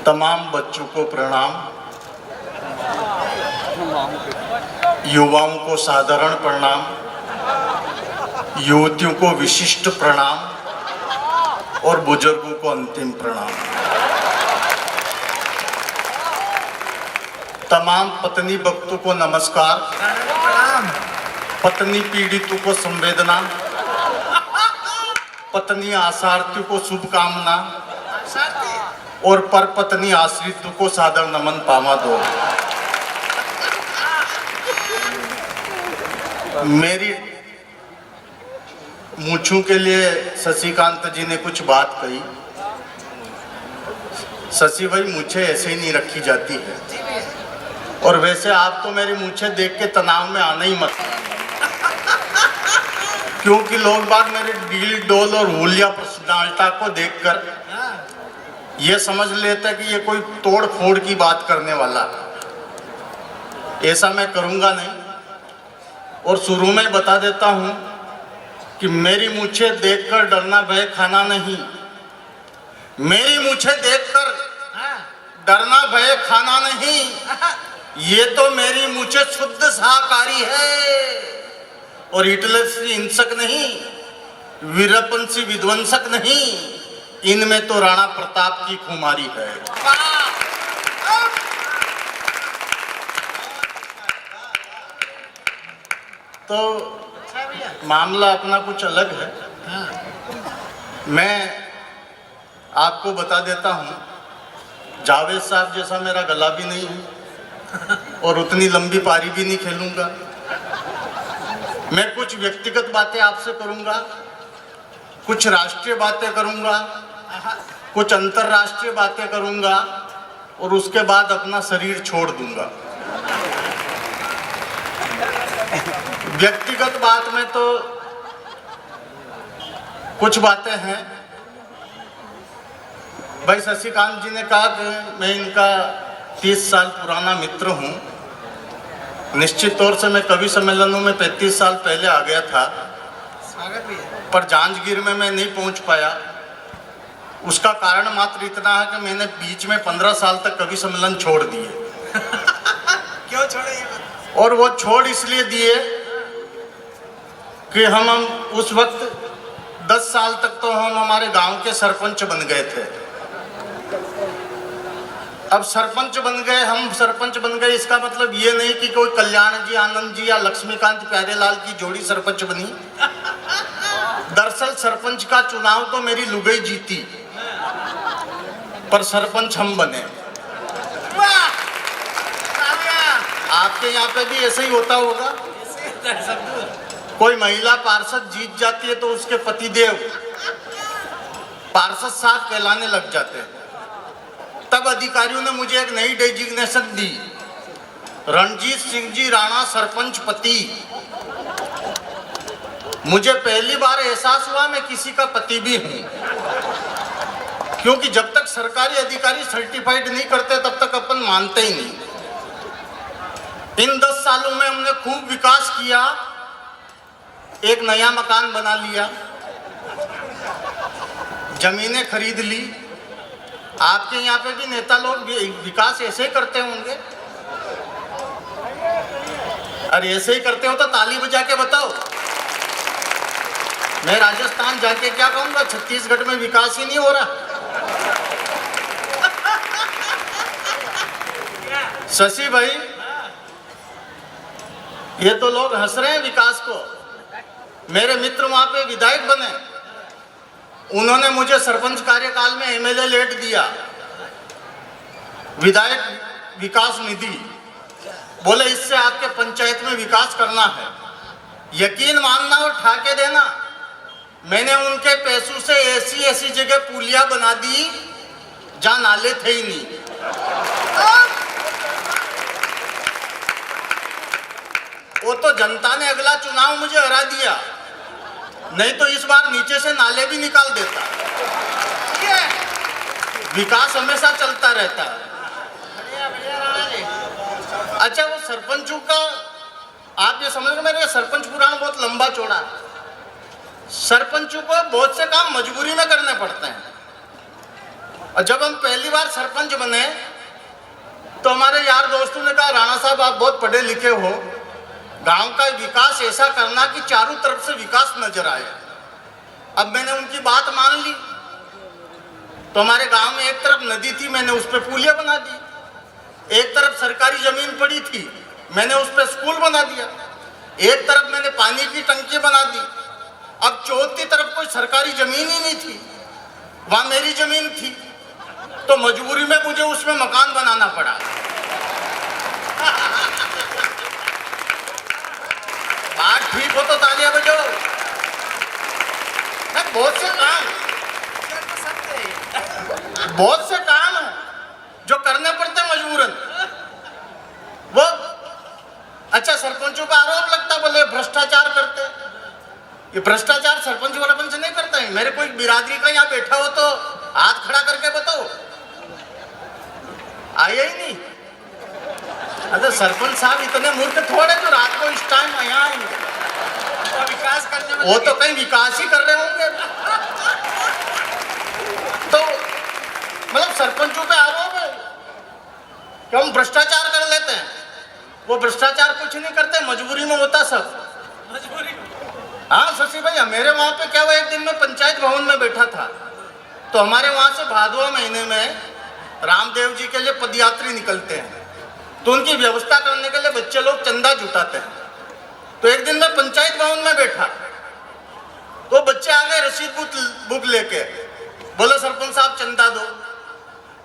तमाम बच्चों को प्रणाम, युवाओं को साधारण प्रणाम, युवतियों को विशिष्ट प्रणाम और बुजुर्गों को अंतिम प्रणाम। तमाम पत्नी भक्तों को नमस्कार, पत्नी पीड़ितों को संवेदना, पत्नी आसार्थियों को शुभकामना और पर पत्नी आश्रितों को सादर नमन पावा दो। मेरी मूंछों के लिए शशिकांत जी ने कुछ बात कही। शशि भाई, मूंछें ऐसे ही नहीं रखी जाती है, और वैसे आप तो मेरी मूंछें देख के तनाव में आना ही मत, क्योंकि लोग बाग मेरे डील डोल और हुलिया पर्सनालिटी को देखकर ये समझ लेते हैं कि ये कोई तोड़ फोड़ की बात करने वाला है। ऐसा मैं करूंगा नहीं, और शुरू में बता देता हूं कि मेरी मूंछें देखकर डरना भय खाना नहीं, मेरी मूंछें देखकर डरना भय खाना नहीं, ये तो मेरी मूंछें शुद्ध शाकाहारी है और हिटलर से हिंसक नहीं, वीरप्पन से विध्वंसक नहीं, इनमें तो राणा प्रताप की खुमारी है। तो मामला अपना कुछ अलग है। मैं आपको बता देता हूं, जावेद साहब जैसा मेरा गला भी नहीं है और उतनी लंबी पारी भी नहीं खेलूंगा। मैं कुछ व्यक्तिगत बातें आपसे करूंगा, कुछ राष्ट्रीय बातें करूंगा, कुछ अंतरराष्ट्रीय बातें करूंगा और उसके बाद अपना शरीर छोड़ दूंगा। व्यक्तिगत बात में तो कुछ बातें हैं। भाई शशिकांत जी ने कहा कि मैं इनका 30 साल पुराना मित्र हूं। निश्चित तौर से मैं कवि सम्मेलनों में 35 साल पहले आ गया था, पर जांजगीर में मैं नहीं पहुंच पाया। उसका कारण मात्र इतना है कि मैंने बीच में 15 साल तक कवि सम्मेलन छोड़ दिए। क्यों छोड़े? और वो छोड़ इसलिए दिए कि हम उस वक्त 10 साल तक तो हम हमारे गांव के सरपंच बन गए थे। अब सरपंच बन गए, हम सरपंच बन गए, इसका मतलब ये नहीं कि कोई कल्याण जी, आनंद जी या लक्ष्मीकांत प्यारेलाल की जोड़ी सरपंच बनी। दरअसल सरपंच का चुनाव तो मेरी लुगाई जीती, पर सरपंच हम बने। आपके यहाँ पे भी ऐसे ही होता होगा। कोई महिला पार्षद जीत जाती है तो उसके पतिदेव पार्षद साहब कहलाने लग जाते हैं। तब अधिकारियों ने मुझे एक नई डेजिग्नेशन दी, रणजीत सिंह जी राणा सरपंच पति। मुझे पहली बार एहसास हुआ मैं किसी का पति भी हूं, क्योंकि जब तक सरकारी अधिकारी सर्टिफाइड नहीं करते तब तक अपन मानते ही नहीं। इन 10 सालों में हमने खूब विकास किया, एक नया मकान बना लिया, जमीनें खरीद ली। आपके यहाँ पे भी नेता लोग विकास ऐसे ही करते होंगे। अरे ऐसे ही करते हो तो ताली बजा के बताओ। मैं राजस्थान जाके क्या कहूंगा, छत्तीसगढ़ में विकास ही नहीं हो रहा। शशि भाई, ये तो लोग हंस रहे हैं विकास को। मेरे मित्र वहां पे विधायक बने, उन्होंने मुझे सरपंच कार्यकाल में एमएलए लेट दिया, विधायक विकास निधि। बोले इससे आपके पंचायत में विकास करना है। यकीन मानना और ठाके देना, मैंने उनके पैसों से ऐसी जगह पुलिया बना दी जहां नाले थे ही नहीं। वो तो जनता ने अगला चुनाव मुझे हरा दिया, नहीं तो इस बार नीचे से नाले भी निकाल देता। विकास हमेशा चलता रहता है। अच्छा, वो सरपंचों का आप ये समझ रहे, मेरे सरपंच पुराण बहुत लंबा चौड़ा है। सरपंचों को बहुत से काम मजबूरी में करने पड़ते हैं। और जब हम पहली बार सरपंच बने तो हमारे यार दोस्तों ने कहा, राणा साहब आप बहुत पढ़े लिखे हो, गांव का विकास ऐसा करना कि चारों तरफ से विकास नजर आए। अब मैंने उनकी बात मान ली। तो हमारे गांव में एक तरफ नदी थी, मैंने उस पर पुलिया बना दी। एक तरफ सरकारी जमीन पड़ी थी, मैंने उस पर स्कूल बना दिया। एक तरफ मैंने पानी की टंकी बना दी। अब चौथी तरफ कोई सरकारी जमीन ही नहीं थी, वहां मेरी जमीन थी। तो मजबूरी में मुझे उसमें मकान बनाना पड़ा। बात ठीक हो तो तालियां बजाओ। बहुत से काम बहुत से काम है जो करने पड़ते मजबूरन। वो अच्छा, सरपंचों का आरोप लगता, बोले भ्रष्टाचार करते। ये भ्रष्टाचार सरपंच वाला पंच नहीं करता है। मेरे कोई बिरादरी का यहाँ बैठा हो तो हाथ खड़ा करके बताओ, आया ही नहीं। अरे सरपंच साहब इतने मूर्ख थोड़े जो रात को इस टाइम यहाँ आएंगे। तो विकास करने में वो तो कहीं विकास ही कर रहे होंगे। तो मतलब सरपंचों पे आरोप है कि हम भ्रष्टाचार कर लेते हैं। वो भ्रष्टाचार कुछ नहीं करते, मजबूरी में होता सब। मजबूरी। हाँ शशि भैया, मेरे वहां पे क्या हुआ, एक दिन मैं पंचायत भवन में बैठा था तो हमारे वहां से भादवा महीने में रामदेव जी के लिए पदयात्री निकलते हैं। तो उनकी व्यवस्था करने के लिए बच्चे लोग चंदा जुटाते हैं। तो एक दिन मैं पंचायत भवन में बैठा तो बच्चे आ गए रसीद बुक लेके, बोले सरपंच साहब चंदा दो।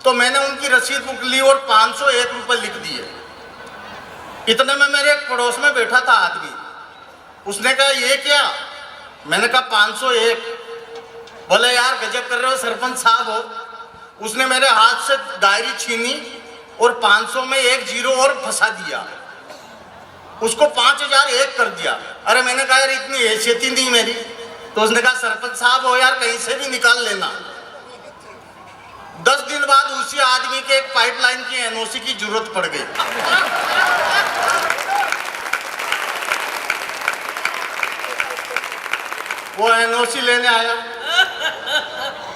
तो मैंने उनकी रसीद बुक ली और 501 रुपये लिख दिए। इतने में मेरे एक पड़ोस में बैठा था आदमी, उसने कहा ये क्या? मैंने कहा 501। बोले यार गजब कर रहे हो, सरपंच साहब हो। उसने मेरे हाथ से डायरी छीनी और 500 में एक जीरो और फंसा दिया, उसको 5001 कर दिया। अरे मैंने कहा यार इतनी हैसियत ही नहीं मेरी। तो उसने कहा सरपंच साहब हो यार, कहीं से भी निकाल लेना। 10 दिन बाद उसी आदमी के एक पाइपलाइन की एनओसी की जरूरत पड़ गई। वो एनओसी लेने आया,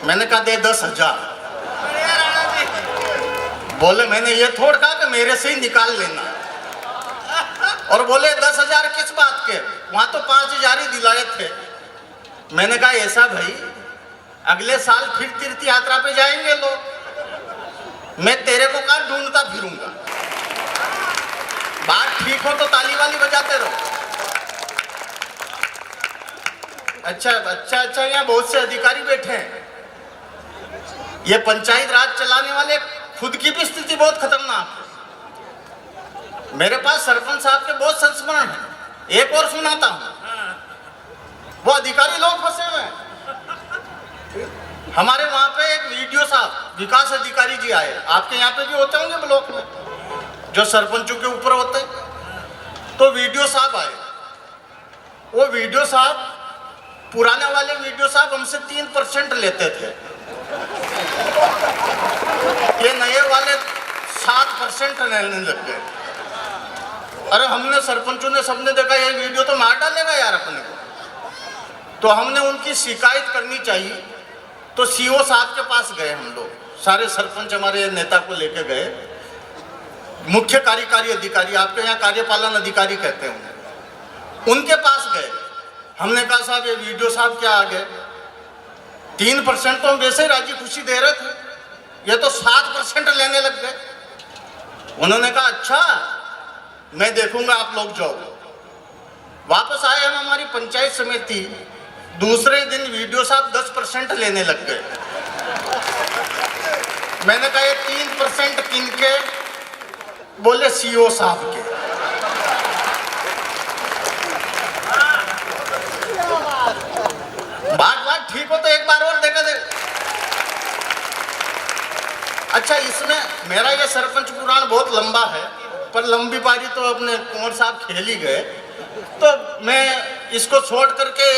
मैंने कहा दे 10,000। अरे राणा जी, बोले मैंने ये थोड़ कहा कि मेरे से ही निकाल लेना। और बोले 10,000 किस बात के, वहां तो 5,000 ही दिलाए थे। मैंने कहा ऐसा भाई, अगले साल फिर तीर्थ यात्रा पे जाएंगे लोग, मैं तेरे को कहाँ ढूंढता फिरूंगा। बात ठीक हो तो ताली वाली बजाते रहो। अच्छा अच्छा अच्छा, यहाँ बहुत से अधिकारी बैठे हैं। ये पंचायत राज चलाने वाले खुद की भी स्थिति बहुत खतरनाक है। मेरे पास सरपंच साहब के बहुत संस्मरण है, एक और सुनाता हूँ। वो अधिकारी लोग फंसे हुए हैं। हमारे वहां पे एक वीडियो साहब विकास अधिकारी जी आए, आपके यहाँ पे भी होते होंगे ब्लॉक में, जो सरपंचों के ऊपर होते हैं। तो वीडियो साहब आए। वो वीडियो साहब, पुराने वाले वीडियो साहब हमसे 3% लेते थे, ये नए वाले 7% लेने लग गए। अरे हमने सरपंचों ने सबने देखा ये वीडियो तो मार डालेगा यार अपने को। तो हमने उनकी शिकायत करनी चाहिए। तो सीओ साहब के पास गए हम लोग, सारे सरपंच हमारे नेता को लेके गए। मुख्य कार्यकारी अधिकारी, आपके यहाँ कार्यपालन अधिकारी कहते हैं, उनके पास गए। हमने कहा साहब ये वीडियो साहब क्या आ गए, 3% तो हम वैसे ही राजी खुशी दे रहे थे, ये तो 7% लेने लग गए। उन्होंने कहा अच्छा मैं देखूंगा, आप लोग जाओ। वापस आए हम हमारी पंचायत समिति, दूसरे दिन वीडियो साहब 10% लेने लग गए। मैंने कहा ये 3% किनके? बोले सीओ साहब के। बात ठीक हो तो एक बार और देखा दे। अच्छा, इसमें मेरा ये सरपंच पुराण बहुत लंबा है, पर लंबी पारी तो अपने कुंवर साहब खेल ही गए, तो मैं इसको छोड़ करके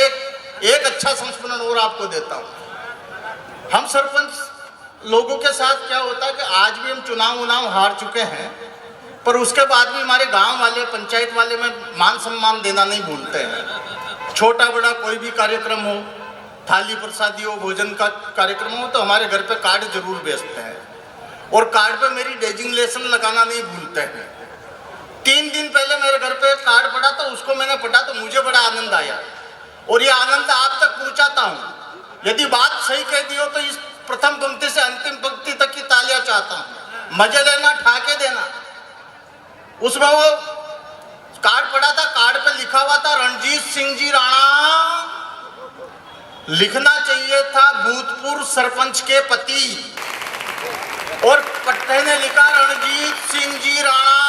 एक अच्छा संस्मरण और आपको देता हूँ। हम सरपंच लोगों के साथ क्या होता है कि आज भी हम चुनाव हार चुके हैं, पर उसके बाद भी हमारे गांव वाले, पंचायत वाले में मान सम्मान देना नहीं भूलते हैं। छोटा बड़ा कोई भी कार्यक्रम हो, थाली प्रसादी और भोजन का कार्यक्रम हो तो हमारे घर पे कार्ड जरूर भेजते हैं और कार्ड पे मेरी डेजिग्नेशन लगाना नहीं भूलते हैं। 3 दिन पहले मेरे घर पे कार्ड पड़ा तो उसको मैंने पढ़ा तो मुझे बड़ा आनंद आया और ये आनंद आप तक पहुंचाता हूं। यदि बात सही कह दी हो तो इस प्रथम पंक्ति से अंतिम पंक्ति तक की तालियां चाहता हूं। मजे लेना, ठाके देना। उसमें वो कार्ड पड़ा था, कार्ड पे लिखा हुआ था रणजीत सिंह जी राणा, लिखना चाहिए था भूतपूर्व सरपंच के पति, और पट्टे ने लिखा रणजीत सिंह जी राणा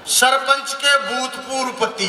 सरपंच के भूतपूर्व पति।